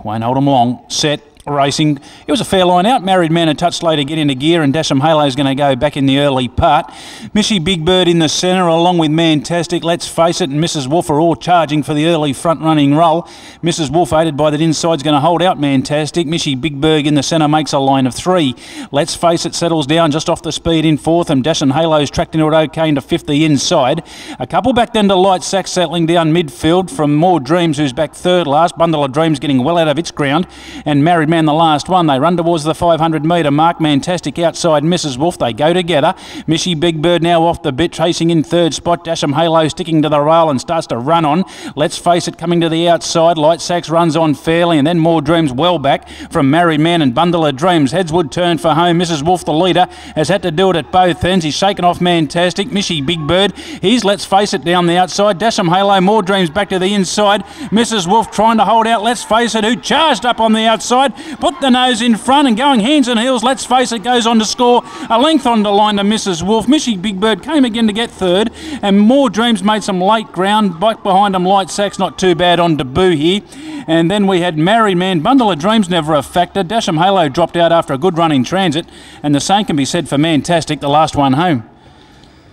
Won't hold them long. Set. Racing. It was a fair line out. Married Man a touch slow to get into gear, and Dasham Halo's going to go back in the early part. Missy Big Bird in the centre along with Mantastic, Let's Face It, and Mrs. Wolf are all charging for the early front running role. Mrs. Wolf aided by that inside is going to hold out Mantastic. Missy Big Bird in the centre makes a line of 3. Let's Face It settles down just off the speed in 4th, and Dasham Halo's tracked into it okay into 5th the inside. A couple back then to Light Sack settling down midfield from More Dreams, who's back 3rd last. Bundle of Dreams getting well out of its ground, and Married Man the last one. They run towards the 500 metre mark. Mantastic outside Mrs. Wolf. They go together. Missy Big Bird now off the bit, chasing in 3rd spot. Dasham Halo sticking to the rail and starts to run on. Let's Face It coming to the outside. Light Sacks runs on fairly, and then More Dreams well back from Married Man and Bundle of Dreams. Headswood turn for home. Mrs. Wolf, the leader, has had to do it at both ends. He's shaken off Mantastic. Missy Big Bird. He's Let's Face It down the outside. Dasham Halo, More Dreams back to the inside. Mrs. Wolf trying to hold out Let's Face It, who charged up on the outside. Put the nose in front and going hands and heels. Let's Face It goes on to score a length on the line to Mrs. Wolf. Missy Big Bird came again to get 3rd, and More Dreams made some late ground. Back behind them, Light Sacks not too bad on debut here. And then we had Married Man. Bundle of Dreams never a factor. Dasham Halo dropped out after a good run in transit, and the same can be said for Mantastic, the last one home.